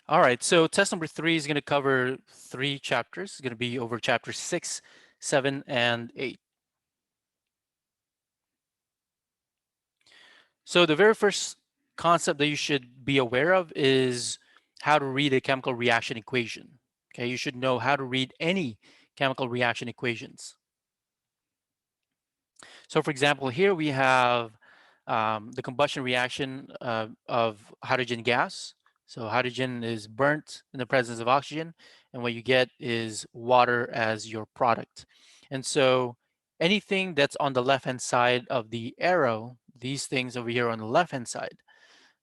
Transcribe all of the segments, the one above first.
All right, so test number 3 is going to cover 3 chapters. It's going to be over chapter 6, 7, and 8. So the very first concept that you should be aware of is how to read a chemical reaction equation. Okay, you should know how to read any chemical reaction equations. So for example, here we have the combustion reaction of hydrogen gas. So hydrogen is burnt in the presence of oxygen, and what you get is water as your product. And so anything that's on the left-hand side of the arrow, these things over here on the left-hand side,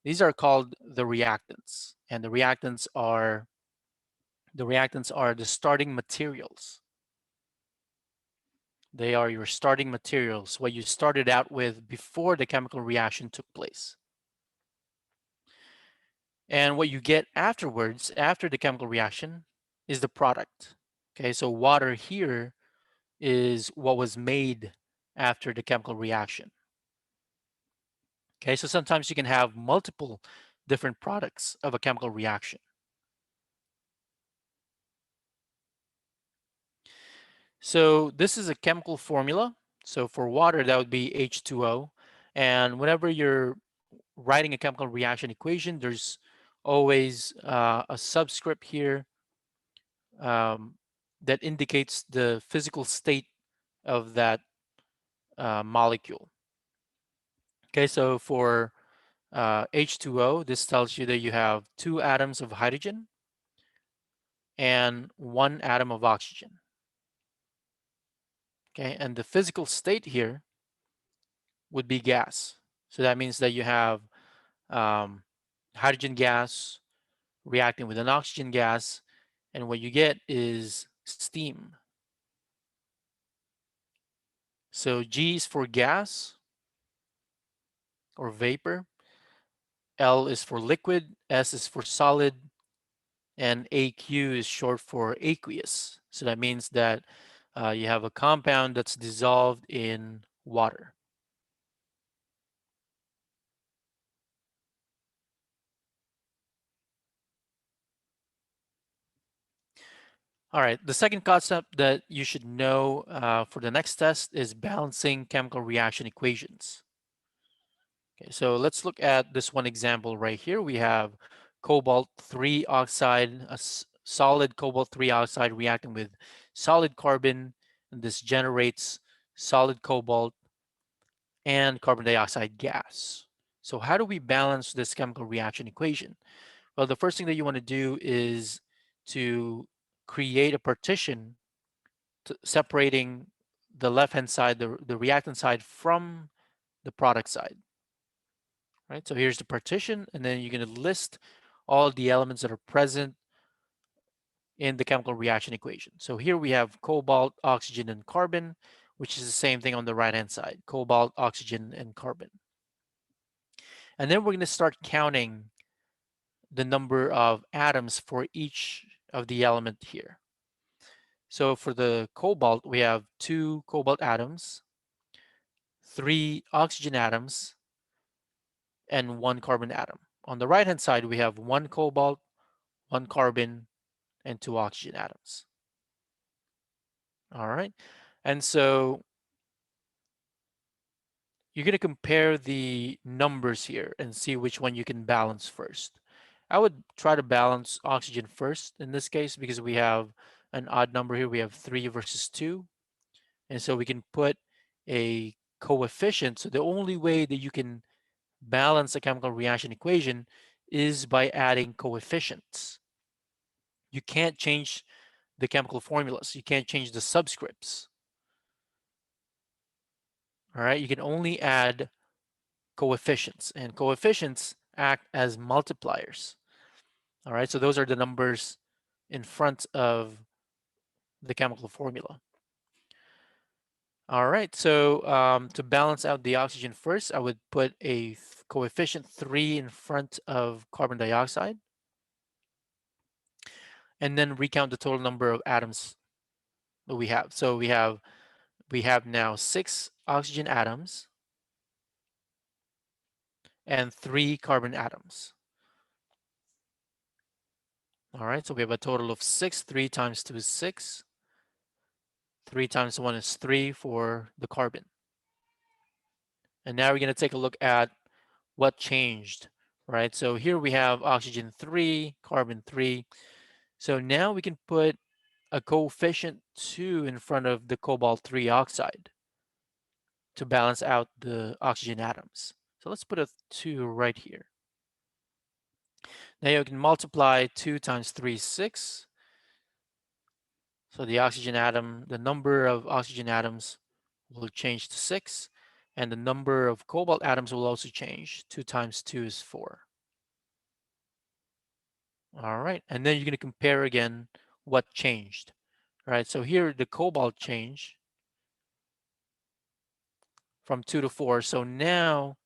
these are called the reactants. And the reactants are the starting materials. They are your starting materials, what you started out with before the chemical reaction took place. And what you get afterwards, after the chemical reaction, is the product. Okay, so water here is what was made after the chemical reaction. Okay, so sometimes you can have multiple different products of a chemical reaction. So this is a chemical formula. So for water, that would be H2O. And whenever you're writing a chemical reaction equation, there's always a subscript here um, that indicates the physical state of that molecule. Okay, so for H2O, this tells you that you have 2 atoms of hydrogen and 1 atom of oxygen. Okay, and the physical state here would be gas. So that means that you have um, hydrogen gas reacting with an oxygen gas, and what you get is steam. So G is for gas or vapor, L is for liquid, S is for solid, and AQ is short for aqueous. So that means that you have a compound that's dissolved in water. All right, the second concept that you should know for the next test is balancing chemical reaction equations. Okay, so let's look at this one example right here. We have cobalt 3 oxide, a solid cobalt 3 oxide reacting with solid carbon, and this generates solid cobalt and carbon dioxide gas. So how do we balance this chemical reaction equation? Well, the first thing that you want to do is to create a partition separating the left-hand side, the reactant side from the product side. Right? So here's the partition, and then you're going to list all the elements that are present in the chemical reaction equation. So here we have cobalt, oxygen, and carbon, which is the same thing on the right-hand side, cobalt, oxygen, and carbon. And then we're going to start counting the number of atoms for each of the element here. So for the cobalt, we have 2 cobalt atoms, 3 oxygen atoms, and 1 carbon atom. On the right-hand side, we have 1 cobalt, 1 carbon, and 2 oxygen atoms. All right. And so you're going to compare the numbers here and see which one you can balance first. I would try to balance oxygen first in this case because we have an odd number here. We have 3 versus 2. And so we can put a coefficient. So the only way that you can balance a chemical reaction equation is by adding coefficients. You can't change the chemical formulas. You can't change the subscripts. All right, you can only add coefficients, and coefficients act as multipliers. All right, so those are the numbers in front of the chemical formula. All right, so to balance out the oxygen first, I would put a coefficient 3 in front of carbon dioxide, and then recount the total number of atoms that we have. So we have now 6 oxygen atoms and 3 carbon atoms. All right, so we have a total of 6. 3 times 2 is 6. 3 times 1 is 3 for the carbon. And now we're going to take a look at what changed, right? So here we have oxygen 3, carbon 3. So now we can put a coefficient 2 in front of the cobalt 3 oxide to balance out the oxygen atoms. So let's put a 2 right here. Now you can multiply 2 times 3 is 6. So the oxygen atom, the number of oxygen atoms will change to 6. And the number of cobalt atoms will also change. 2 times 2 is 4. All right, and then you're going to compare again what changed. All right, so here the cobalt changed from 2 to 4. So now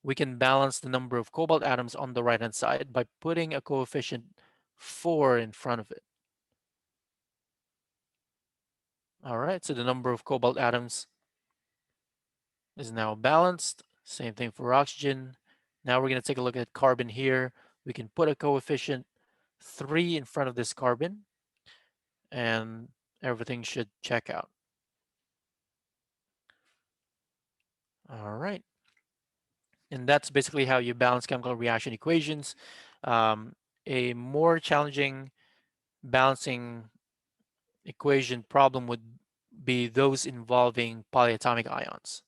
we can balance the number of cobalt atoms on the right hand side by putting a coefficient 4 in front of it. All right, so the number of cobalt atoms is now balanced. Same thing for oxygen. Now we're going to take a look at carbon here. We can put a coefficient 3 in front of this carbon and everything should check out. All right. And that's basically how you balance chemical reaction equations. Um, a more challenging balancing equation problem would be those involving polyatomic ions.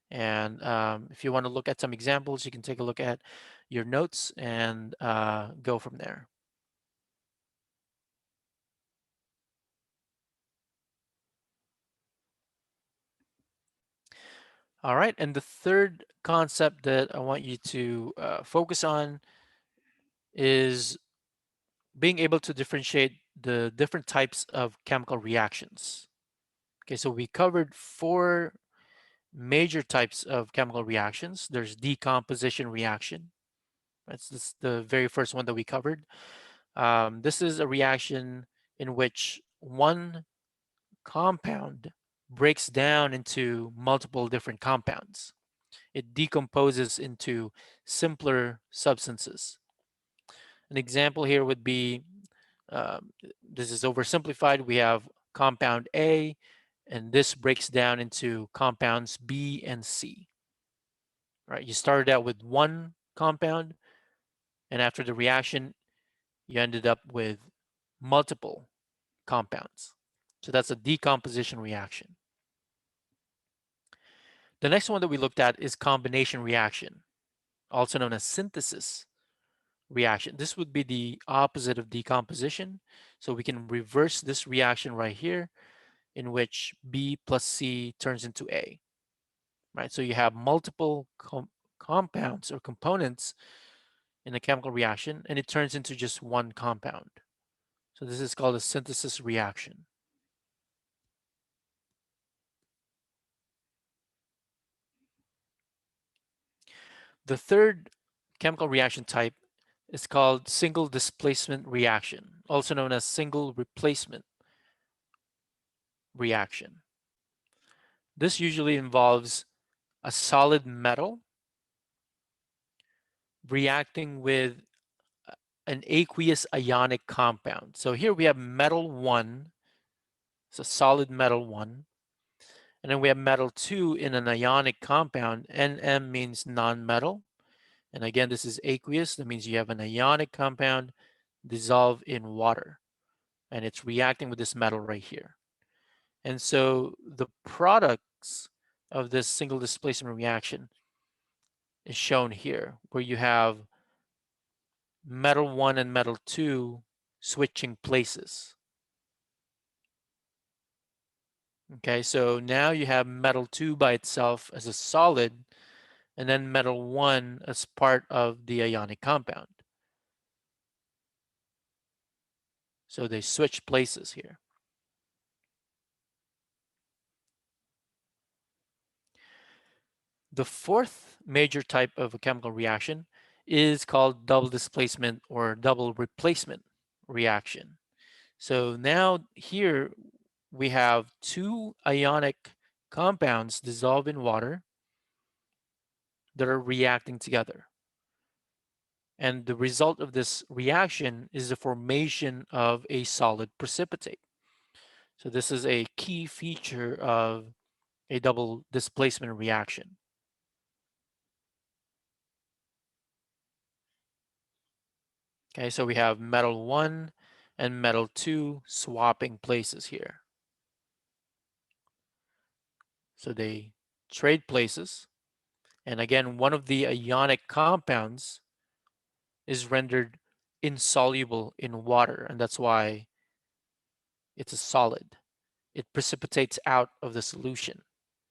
And if you want to look at some examples, you can take a look at your notes and go from there. All right, and the third concept that I want you to focus on is being able to differentiate the different types of chemical reactions. Okay, so we covered 4 major types of chemical reactions. There's decomposition reaction. That's the very first one that we covered. This is a reaction in which one compound breaks down into multiple different compounds. It decomposes into simpler substances. An example here would be, this is oversimplified. We have compound A, and this breaks down into compounds B and C. Right? You started out with one compound, and after the reaction, you ended up with multiple compounds. So that's a decomposition reaction. The next one that we looked at is combination reaction, also known as synthesis reaction. This would be the opposite of decomposition. So we can reverse this reaction right here, in which B plus C turns into A, right? So you have multiple compounds or components in a chemical reaction, and it turns into just one compound. So this is called a synthesis reaction. The third chemical reaction type is called single displacement reaction, also known as single replacement reaction. This usually involves a solid metal reacting with an aqueous ionic compound. So here we have metal 1, it's a solid metal 1, and then we have metal 2 in an ionic compound. Nm means non-metal, and again this is aqueous. That means you have an ionic compound dissolved in water, and it's reacting with this metal right here. And so the products of this single displacement reaction is shown here, where you have metal 1 and metal 2 switching places. Okay, so now you have metal 2 by itself as a solid, and then metal 1 as part of the ionic compound. So they switch places here. The fourth major type of a chemical reaction is called double displacement or double replacement reaction. So now here we have 2 ionic compounds dissolved in water that are reacting together. And the result of this reaction is the formation of a solid precipitate. So this is a key feature of a double displacement reaction. Okay, so we have metal 1 and metal 2 swapping places here. So they trade places. And again, one of the ionic compounds is rendered insoluble in water, and that's why it's a solid. It precipitates out of the solution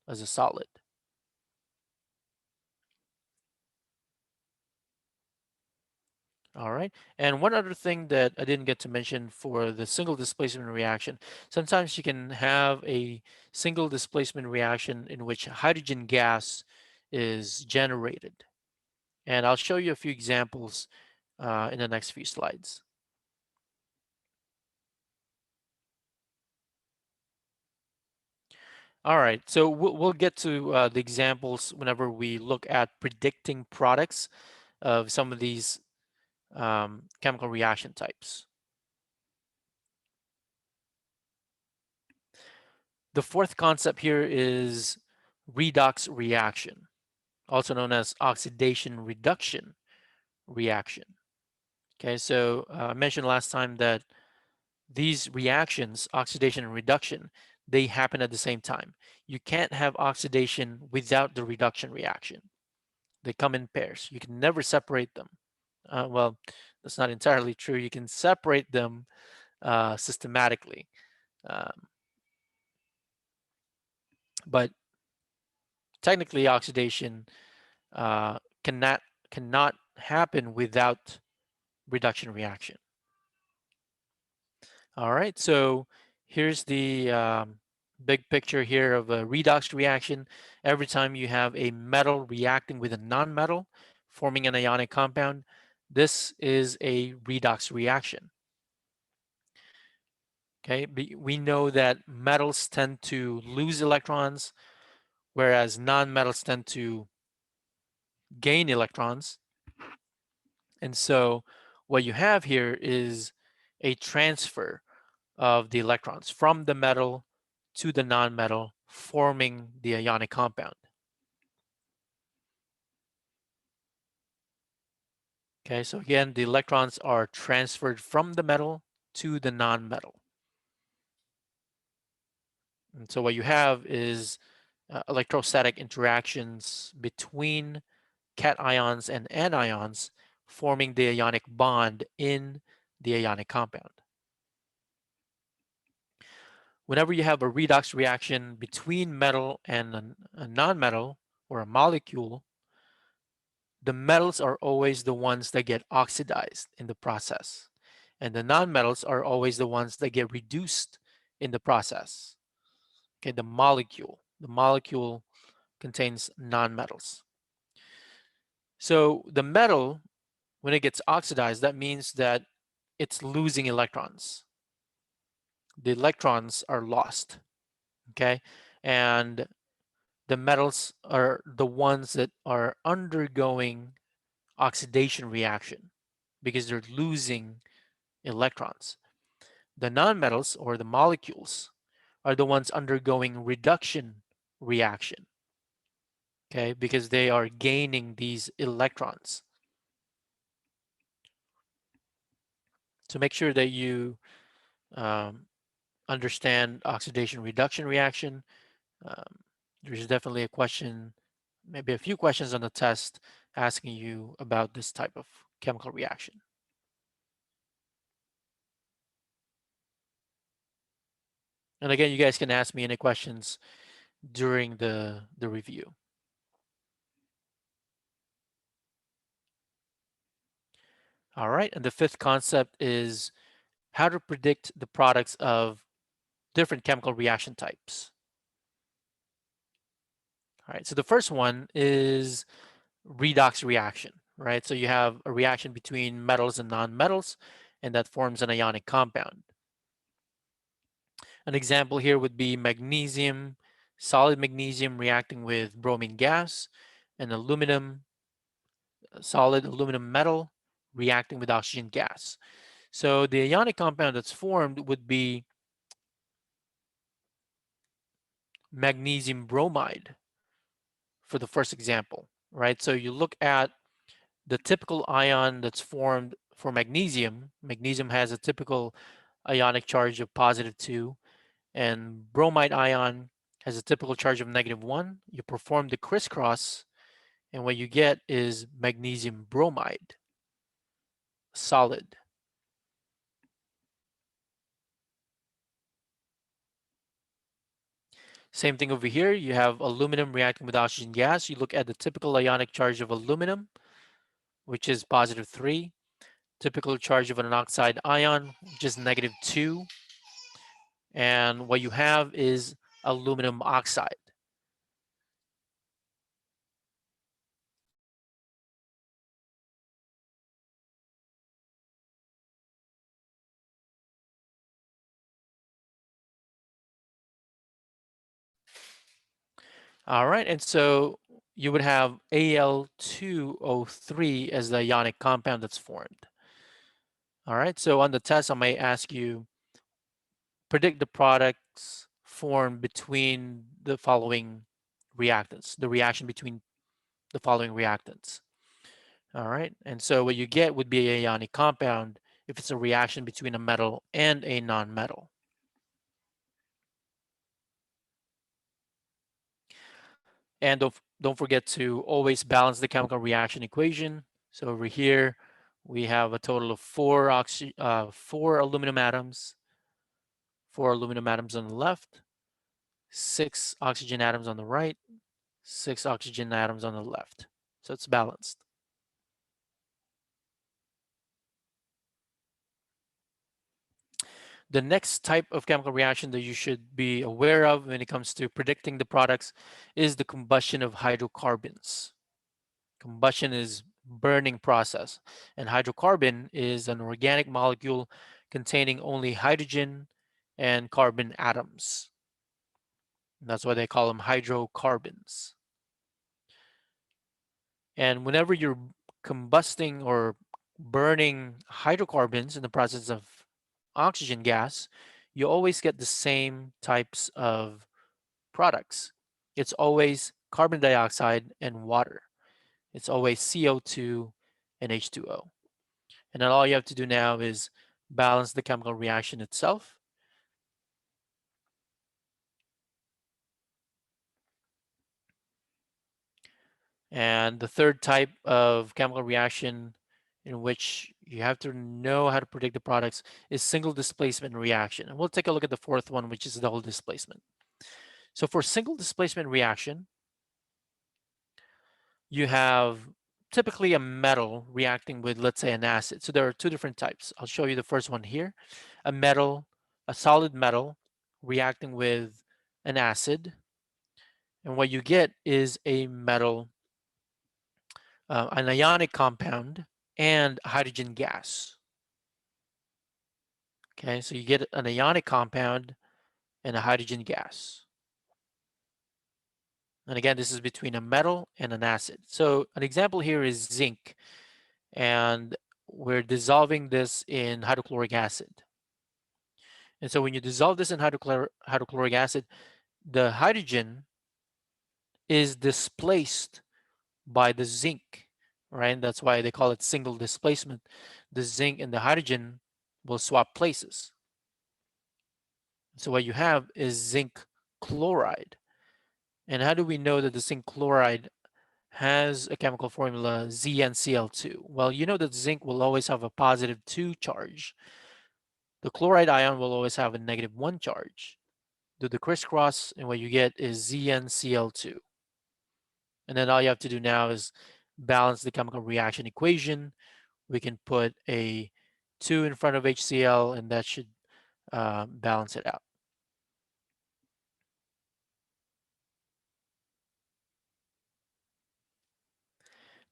as a solid. All right. And one other thing that I didn't get to mention for the single displacement reaction, sometimes you can have a single displacement reaction in which hydrogen gas is generated. And I'll show you a few examples in the next few slides. All right, so we'll get to the examples whenever we look at predicting products of some of these chemical reaction types. The fourth concept here is redox reaction, also known as oxidation reduction reaction. Okay, so I mentioned last time that these reactions, oxidation and reduction, they happen at the same time. You can't have oxidation without the reduction reaction. They come in pairs. You can never separate them. Well, that's not entirely true. You can separate them systematically, um, but technically, oxidation uh, cannot cannot happen without reduction reaction. All right, so here's the big picture here of a redox reaction. Every time you have a metal reacting with a nonmetal, forming an ionic compound, this is a redox reaction. Okay, we know that metals tend to lose electrons, whereas nonmetals tend to gain electrons. And so what you have here is a transfer of the electrons from the metal to the nonmetal, forming the ionic compound. Okay, so again, the electrons are transferred from the metal to the nonmetal. And so what you have is electrostatic interactions between cations and anions, forming the ionic bond in the ionic compound. Whenever you have a redox reaction between metal and a nonmetal or a molecule, the metals are always the ones that get oxidized in the process, and the nonmetals are always the ones that get reduced in the process. Okay, the molecule contains nonmetals. So the metal, when it gets oxidized, that means that it's losing electrons. The electrons are lost, okay? And the metals are the ones that are undergoing oxidation reaction because they're losing electrons. The nonmetals or the molecules are the ones undergoing reduction reaction, okay? Because they are gaining these electrons. So make sure that you um, understand oxidation reduction reaction. Um, there's definitely a question, maybe a few questions on the test asking you about this type of chemical reaction. And again, you guys can ask me any questions during the review. All right, and the fifth concept is how to predict the products of different chemical reaction types. All right, so the first one is redox reaction, right? So you have a reaction between metals and nonmetals, and that forms an ionic compound. An example here would be magnesium, solid magnesium reacting with bromine gas, and aluminum, solid aluminum metal reacting with oxygen gas. So the ionic compound that's formed would be magnesium bromide for the first example, right? So you look at the typical ion that's formed for magnesium. Magnesium has a typical ionic charge of +2, and bromide ion has a typical charge of -1. You perform the crisscross, and what you get is magnesium bromide, solid. Same thing over here. You have aluminum reacting with oxygen gas. You look at the typical ionic charge of aluminum, which is +3. Typical charge of an oxide ion, which is -2. And what you have is aluminum oxide. All right, and so you would have Al2O3 as the ionic compound that's formed. All right, so on the test, I might ask you, predict the products formed between the following reactants, the reaction between the following reactants. All right, and so what you get would be a ionic compound if it's a reaction between a metal and a non-metal. And don't forget to always balance the chemical reaction equation. So over here, we have a total of four aluminum atoms on the left, 6 oxygen atoms on the right, 6 oxygen atoms on the left. So it's balanced. The next type of chemical reaction that you should be aware of when it comes to predicting the products is the combustion of hydrocarbons. Combustion is burning process, and hydrocarbon is an organic molecule containing only hydrogen and carbon atoms. That's why they call them hydrocarbons. And whenever you're combusting or burning hydrocarbons in the presence of oxygen gas, you always get the same types of products. It's always carbon dioxide and water. It's always CO2 and H2O. And then all you have to do now is balance the chemical reaction itself. And the third type of chemical reaction in which you have to know how to predict the products is single displacement reaction. And we'll take a look at the fourth one, which is double displacement. So for single displacement reaction, you have typically a metal reacting with, let's say, an acid. So there are two different types. I'll show you the first one here. A solid metal reacting with an acid. And what you get is a metal, an ionic compound and hydrogen gas. Okay, so you get an ionic compound and a hydrogen gas. And again, this is between a metal and an acid. So an example here is zinc, and we're dissolving this in hydrochloric acid. And so when you dissolve this in hydrochloric acid, the hydrogen is displaced by the zinc, right? That's why they call it single displacement. The zinc and the hydrogen will swap places. So what you have is zinc chloride. And how do we know that the zinc chloride has a chemical formula ZnCl2? Well, you know that zinc will always have a +2 charge. The chloride ion will always have a -1 charge. Do the crisscross, and what you get is ZnCl2. And then all you have to do now is balance the chemical reaction equation. We can put a 2 in front of HCl, and that should balance it out.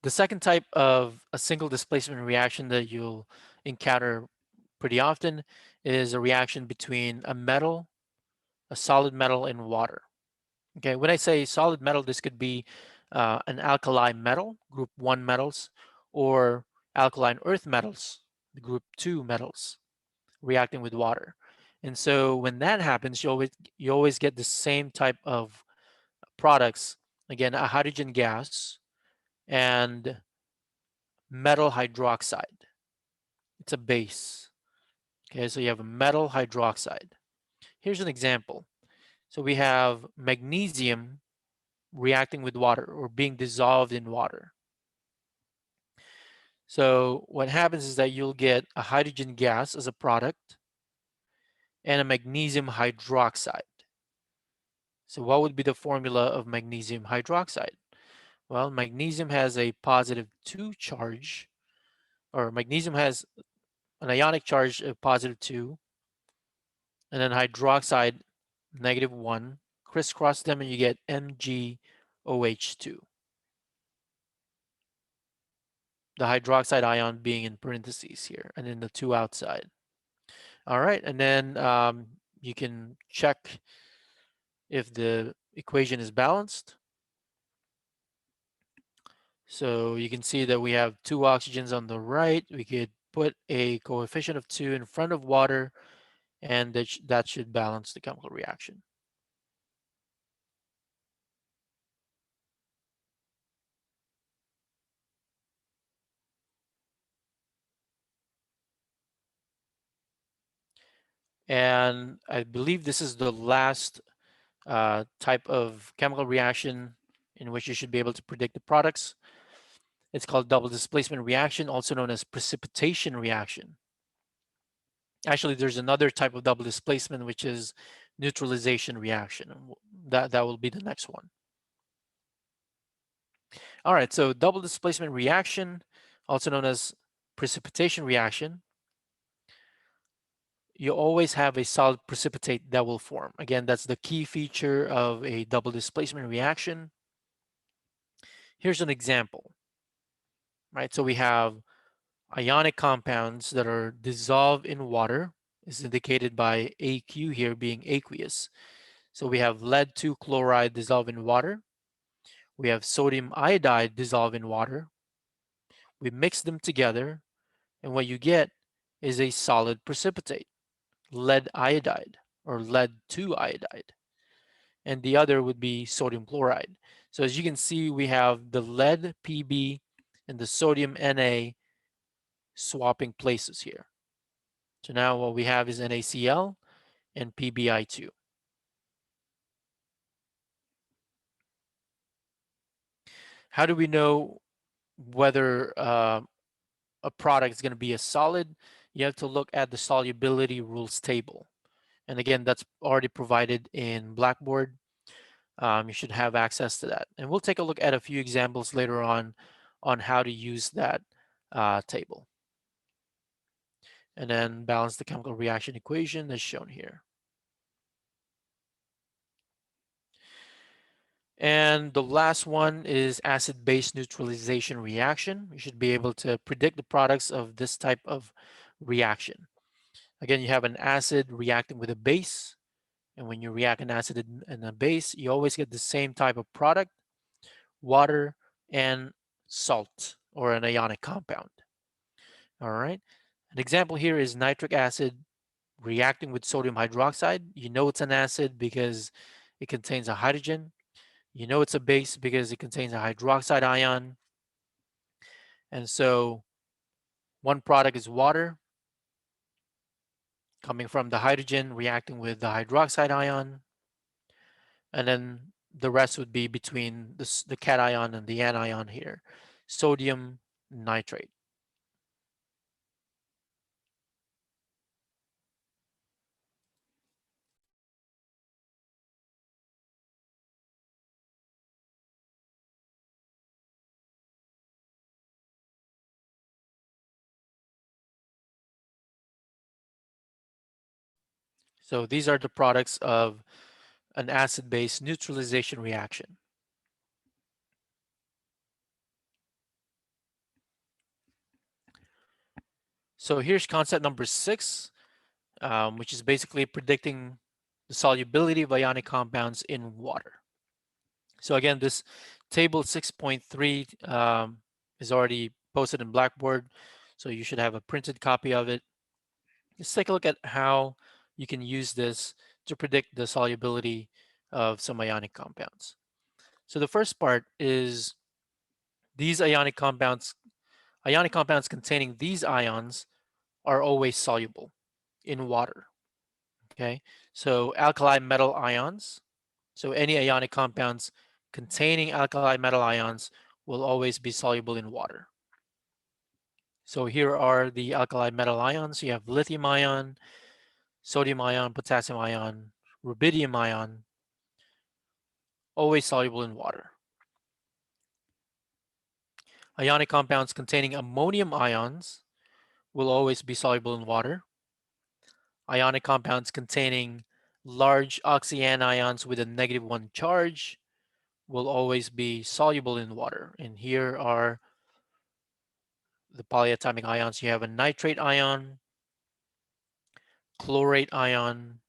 The second type of a single displacement reaction that you'll encounter pretty often is a reaction between a metal, a solid metal, and water. Okay, when I say solid metal, this could be an alkali metal, group 1 metals, or alkaline earth metals, the group 2 metals, reacting with water. And so when that happens, you always get the same type of products. Again, a hydrogen gas and metal hydroxide. It's a base. Okay, so you have a metal hydroxide. Here's an example. So we have magnesium reacting with water or being dissolved in water. So what happens is that you'll get a hydrogen gas as a product and a magnesium hydroxide. So what would be the formula of magnesium hydroxide? Well, magnesium has a +2 charge, or magnesium has an ionic charge of +2, and then hydroxide -1. Crisscross them and you get MgOH2. The hydroxide ion being in parentheses here, and then the 2 outside. All right, and then you can check if the equation is balanced. So you can see that we have 2 oxygens on the right. We could put a coefficient of 2 in front of water, and that should balance the chemical reaction. And I believe this is the last type of chemical reaction in which you should be able to predict the products. It's called double displacement reaction, also known as precipitation reaction. Actually, there's another type of double displacement, which is neutralization reaction. That will be the next one. All right, so double displacement reaction, also known as precipitation reaction, you always have a solid precipitate that will form. Again, that's the key feature of a double displacement reaction. Here's an example, right? So we have ionic compounds that are dissolved in water, is indicated by AQ here being aqueous. So we have lead-2 chloride dissolved in water. We have sodium iodide dissolved in water. We mix them together, and what you get is a solid precipitate, lead iodide or lead-2 iodide. And the other would be sodium chloride. So as you can see, we have the lead Pb and the sodium Na swapping places here. So now what we have is NaCl and PbI2. How do we know whether a product is going to be a solid? You have to look at the solubility rules table. And again, that's already provided in Blackboard. You should have access to that. And we'll take a look at a few examples later on how to use that table. And then balance the chemical reaction equation as shown here. And the last one is acid-base neutralization reaction. You should be able to predict the products of this type of reaction. Again, you have an acid reacting with a base. And when you react an acid and a base, you always get the same type of product, water and salt or an ionic compound. All right. An example here is nitric acid reacting with sodium hydroxide. You know it's an acid because it contains a hydrogen. You know it's a base because it contains a hydroxide ion. And so one product is water coming from the hydrogen reacting with the hydroxide ion. And then the rest would be between the cation and the anion here, sodium nitrate. So these are the products of an acid-base neutralization reaction. So here's concept number 6, which is basically predicting the solubility of ionic compounds in water. So again, this table 6.3 is already posted in Blackboard, so you should have a printed copy of it. Let's take a look at how you can use this to predict the solubility of some ionic compounds. So the first part is these ionic compounds containing these ions are always soluble in water. Okay, so alkali metal ions, so any ionic compounds containing alkali metal ions will always be soluble in water. So here are the alkali metal ions. You have lithium ion, sodium ion, potassium ion, rubidium ion, always soluble in water. Ionic compounds containing ammonium ions will always be soluble in water. Ionic compounds containing large oxyanions with a -1 charge will always be soluble in water. And here are the polyatomic ions. You have a nitrate ion, chlorate ion,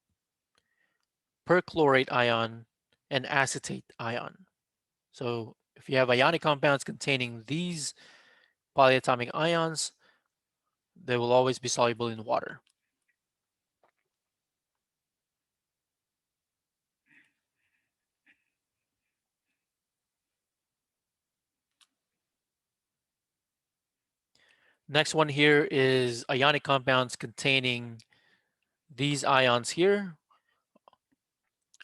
perchlorate ion, and acetate ion. So if you have ionic compounds containing these polyatomic ions, they will always be soluble in water. Next one here is ionic compounds containing these ions here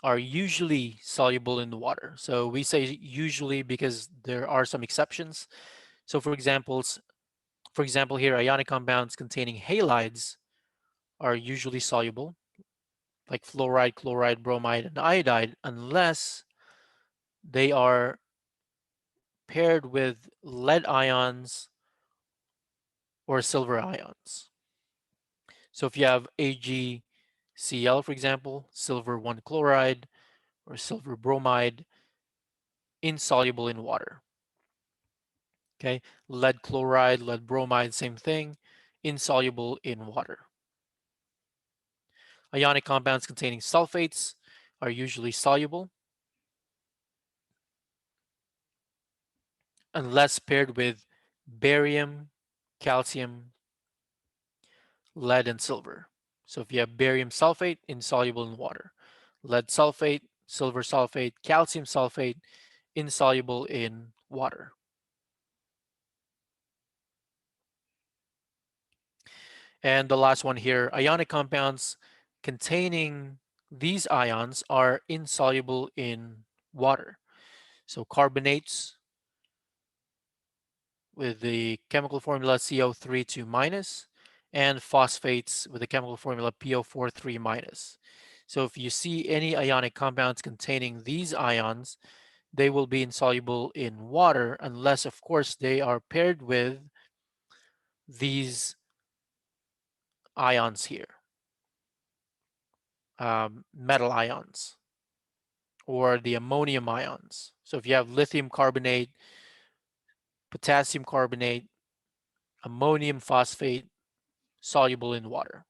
are usually soluble in the water. So we say usually because there are some exceptions. So for example here, ionic compounds containing halides are usually soluble, like fluoride, chloride, bromide, and iodide, unless they are paired with lead ions or silver ions. So if you have AgCl, for example, silver 1 chloride or silver bromide, insoluble in water. Okay, lead chloride, lead bromide, same thing, insoluble in water. Ionic compounds containing sulfates are usually soluble unless paired with barium, calcium, lead, and silver. So if you have barium sulfate, insoluble in water. Lead sulfate, silver sulfate, calcium sulfate, insoluble in water. And the last one here, ionic compounds containing these ions are insoluble in water. So carbonates with the chemical formula CO3 2-, and phosphates with the chemical formula PO4 3-. So if you see any ionic compounds containing these ions, they will be insoluble in water unless, of course, they are paired with these ions here, metal ions, or the ammonium ions. So if you have lithium carbonate, potassium carbonate, ammonium phosphate, soluble in water.